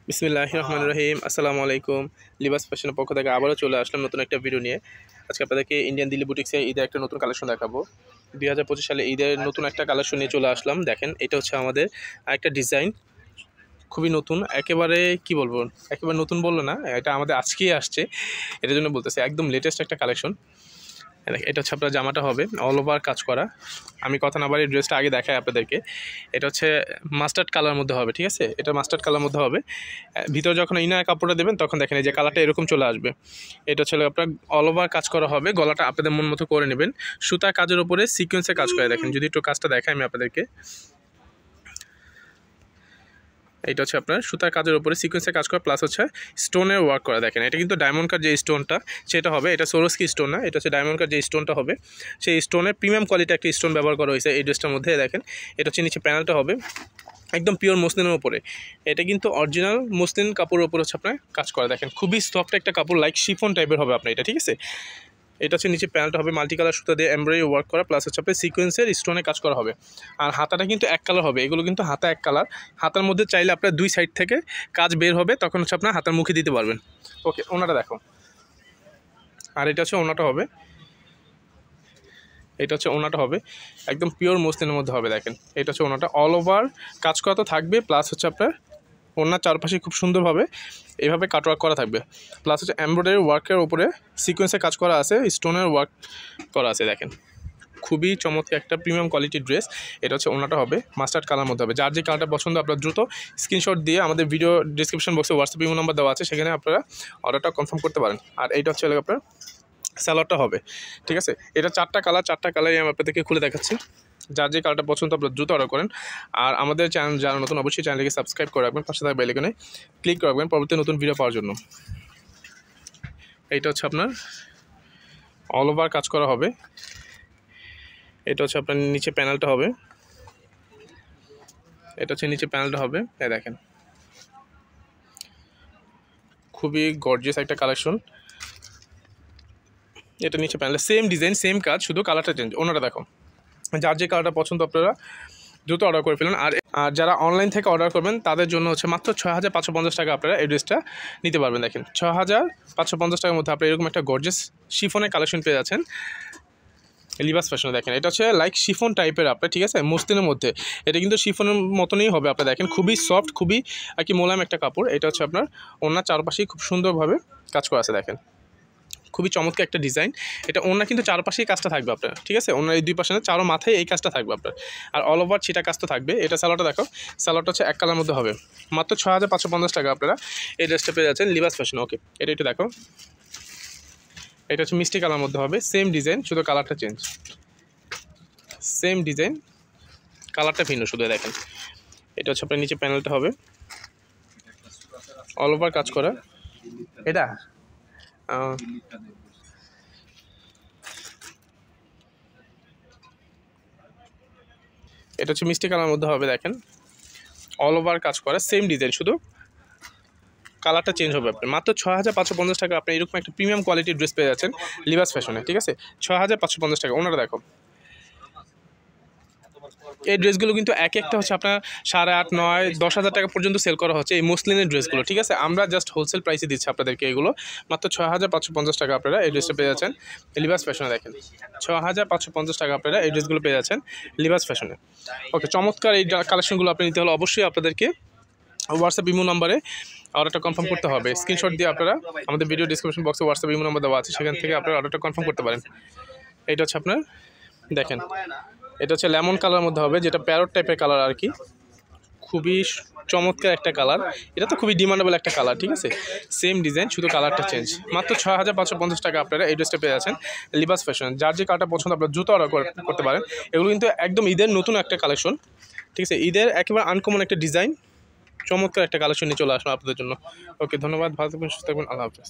বিসমিল্লাহির রহমানির রহিম। আসসালামু আলাইকুম। লিবাস ফ্যাশনের পক্ষ থেকে আবারও চলে আসলাম নতুন একটা ভিডিও নিয়ে। আজকে আপনাদেরকে ইন্ডিয়ান দিল্লি বুটিক্সে ঈদের একটা নতুন কালেকশন দেখাবো। 2025 সালে ঈদের নতুন একটা কালেকশন নিয়ে চলে আসলাম। দেখেন, এটা হচ্ছে আমাদের আরেকটা ডিজাইন, খুবই নতুন। একেবারে কি বলবো, একেবারে নতুন বললো না, এটা আমাদের আজকেই আসছে, এটার জন্য বলতেছি একদম লেটেস্ট একটা কালেকশন। এটা হচ্ছে আপনার জামাটা হবে অল ওভার কাজ করা। আমি কথা না বাড়িয়ে ড্রেসটা আগে দেখাই আপনাদেরকে। এটা হচ্ছে মাস্টার্ড কালার মধ্যে হবে, ঠিক আছে? এটা মাস্টার্ড কালার মধ্যে হবে। ভিতরে যখন ইনার কাপড়টা দেবেন তখন দেখেন এই যে কালারটা এরকম চলে আসবে। এটা হচ্ছে আপনার অল ওভার কাজ করা হবে। গলাটা আপনাদের মন মতো করে নেবেন। সুতা কাজের উপরে সিকোয়েন্সে কাজ করে। দেখেন, যদি একটু কাজটা দেখাই আমি আপনাদেরকে। এটা হচ্ছে আপনার সুতার কাজের উপরে সিকোয়েন্সে কাজ করা, প্লাস হচ্ছে স্টোনের ওয়ার্ক করা। দেখেন, এটা কিন্তু ডায়মন্ড কাট যে স্টোনটা সেটা হবে, এটা সোরস্কি স্টোন না, এটা হচ্ছে ডায়মন্ড কাট যে স্টোনটা হবে সেই স্টোনের প্রিমিয়াম কোয়ালিটি একটা স্টোন ব্যবহার করা হয়েছে এই ড্রেসটার মধ্যে। দেখেন, এটা হচ্ছে নিচে প্যানেলটা হবে একদম পিওর মসলিনের উপরে। এটা কিন্তু অরিজিনাল মসলিন কাপড়ের উপর হচ্ছে আপনার কাজ করা। দেখেন, খুবই সফট একটা কাপড়, লাইক শিফন টাইপের হবে আপনার এটা, ঠিক আছে? এটা হচ্ছে নিচে প্যানেলটা হবে মাল্টি কালার সুতা দিয়ে এমব্রয়ডারি ওয়ার্ক করা, প্লাস হচ্ছে আপনার সিকোয়েন্সের স্টোনে কাজ করা হবে। আর হাতাটা কিন্তু এক কালার হবে। এগুলো কিন্তু হাতা এক কালার। হাতার মধ্যে চাইলে আপনার দুই সাইড থেকে কাজ বের হবে, তখন হচ্ছে আপনার হাতার মুখে দিতে পারবেন। ওকে, ওনাটা দেখো। আর এটা হচ্ছে ওনাটা হবে, এটা হচ্ছে ওনাটা হবে একদম পিওর মসলিনের মধ্যে হবে। দেখেন, এটা হচ্ছে ওনাটা অল ওভার কাজ করা তো থাকবে, প্লাস হচ্ছে আপনার ওনার চারপাশে খুব সুন্দরভাবে এইভাবে কাটওয়ার্ক করা থাকবে, প্লাস হচ্ছে এমব্রয়ডারি ওয়ার্কের উপরে সিকোয়েন্সে কাজ করা আছে, স্টোনের ওয়ার্ক করা আছে। দেখেন, খুবই চমৎকার একটা প্রিমিয়াম কোয়ালিটির ড্রেস। এটা হচ্ছে ওনাটা হবে মাস্টার্ড কালার মধ্যে হবে। যার যে কালারটা পছন্দ আপনার দ্রুত স্ক্রিনশট দিয়ে আমাদের ভিডিও ডিসক্রিপশন বক্সে হোয়াটসঅ্যাপ ইমো নাম্বার দেওয়া আছে, সেখানে আপনারা অর্ডারটা কনফার্ম করতে পারেন। আর এইটা হচ্ছে আপনার স্যালাডটা হবে, ঠিক আছে? এটা চারটা কালারই আমি আপনাদেরকে খুলে দেখাচ্ছি। যার যে কালারটা পছন্দ আপনারা দ্রুত অর্ডার করেন। আর আমাদের চ্যানেল যারা নতুন, অবশ্যই চ্যানেলকে সাবস্ক্রাইব করে রাখবেন, পাশে থাকা বেল আইকনে ক্লিক করে রাখবেন পরবর্তী নতুন ভিডিও পাওয়ার জন্য। এইটা হচ্ছে আপনার অল ওভার কাজ করা হবে। এটা হচ্ছে আপনার নিচে প্যানেলটা হবে, এটা হচ্ছে নিচে প্যানেলটা হবে। দেখেন, খুবই গর্জিয়াস একটা কালেকশন। এটা নিচে প্যানেল, সেম ডিজাইন সেম কাজ, শুধু কালারটা চেঞ্জ। ওনাটা দেখো। যার যে কালারটা পছন্দ আপনারা দ্রুত অর্ডার করে ফেলুন। আর যারা অনলাইন থেকে অর্ডার করবেন তাদের জন্য হচ্ছে মাত্র 6550 টাকা আপনারা এই ড্রেসটা নিতে পারবেন। দেখেন, 6550 টাকার মধ্যে আপনারা এরকম একটা গর্জিয়াস শিফনের কালেকশন পেয়ে যাচ্ছেন লিবাস ফ্যাশনে। দেখেন, এটা হচ্ছে লাইক শিফন টাইপের আপনার, ঠিক আছে? মসলিনের মধ্যে এটা কিন্তু শিফনের মতনই হবে আপনার। দেখেন, খুবই সফট, খুবই আর কি মোলায়েম একটা কাপড়। এটা হচ্ছে আপনার ওনার চারপাশেই খুব সুন্দরভাবে কাজ করা আছে। দেখেন, খুবই চমৎকার একটা ডিজাইন। এটা ওনার কিন্তু চারপাশেই কাজটা থাকবে আপনার, ঠিক আছে? ওনার এই দুই পাশে না, চারো মাথায় এই কাজটা থাকবে আপনার। আর অল ওভার ছিটা কাজ তো থাকবে। এটা সালোয়ারটা দেখো, সালোয়ারটা হচ্ছে এক কালার মধ্যে হবে। মাত্র 6550 টাকা আপনারা এই ড্রেসটা পেয়ে যাচ্ছেন লিবাস ফ্যাশন। ওকে, এটা একটু দেখো। এটা হচ্ছে মিষ্টি কালার মধ্যে হবে, সেম ডিজাইন, শুধু কালারটা চেঞ্জ। সেম ডিজাইন, কালারটা ভিন্ন শুধু। দেখেন, এটা হচ্ছে আপনার নিচে প্যানেলটা হবে অল ওভার কাজ করা। এটা এটা হচ্ছে মিষ্টি কালার মধ্যে হবে। দেখেন, অল ওভার কাজ করা, সেম ডিজাইন, শুধু কালারটা চেঞ্জ হবে। আপনার মাত্র 6550 টাকা আপনি এরকম একটা প্রিমিয়াম কোয়ালিটির ড্রেস পেয়ে যাচ্ছেন লিবাস ফ্যাশনে, ঠিক আছে? 6550 টাকা। ওনারা দেখো, এই ড্রেসগুলো কিন্তু এক একটা হচ্ছে আপনার 8,500, 9,000, 10,000 টাকা পর্যন্ত সেল করা হচ্ছে এই মসলিনের ড্রেসগুলো, ঠিক আছে? আমরা জাস্ট হোলসেল প্রাইসে দিচ্ছি আপনাদেরকে এগুলো। মাত্র 6550 টাকা আপনারা এই ড্রেসটা পেয়ে যাচ্ছেন লিবাস ফ্যাশনে। দেখেন, 6550 টাকা আপনারা এই ড্রেসগুলো পেয়ে যাচ্ছেন লিবাস ফ্যাশনে। ওকে, চমৎকার এই কালেকশনগুলো আপনি নিতে হলে অবশ্যই আপনাদেরকে হোয়াটসঅ্যাপ ইমো নাম্বারে অর্ডারটা কনফার্ম করতে হবে। স্ক্রিনশট দিয়ে আপনারা আমাদের ভিডিও ডিসক্রিপশন বক্সে হোয়াটসঅ্যাপ ইমো নাম্বার দেওয়া আছে, সেখান থেকে আপনারা অর্ডারটা কনফার্ম করতে পারেন। এটা হচ্ছে আপনার, দেখেন, এটা হচ্ছে লেমন কালার মধ্যে হবে, যেটা প্যারট টাইপের কালার আর কি। খুবই চমৎকার একটা কালার। এটা তো খুবই ডিমান্ডেবল একটা কালার, ঠিক আছে? সেম ডিজাইন, শুধু কালারটা চেঞ্জ। মাত্র 6550 টাকা আপনারা এই ড্রেসটা পেয়ে যাচ্ছেন লিবাস ফ্যাশন। যার যে কালারটা পছন্দ আপনারা দ্রুত অর্ডার করতে পারেন। এগুলো কিন্তু একদম ঈদের নতুন একটা কালেকশন, ঠিক আছে? ঈদের একেবারে আনকমন একটা ডিজাইন, চমৎকার একটা কালেকশন নিয়ে চলে আসলাম আপনাদের জন্য। ওকে, ধন্যবাদ, ভালো থাকবেন, সুস্থ থাকবেন, আল্লাহ হাফেজ।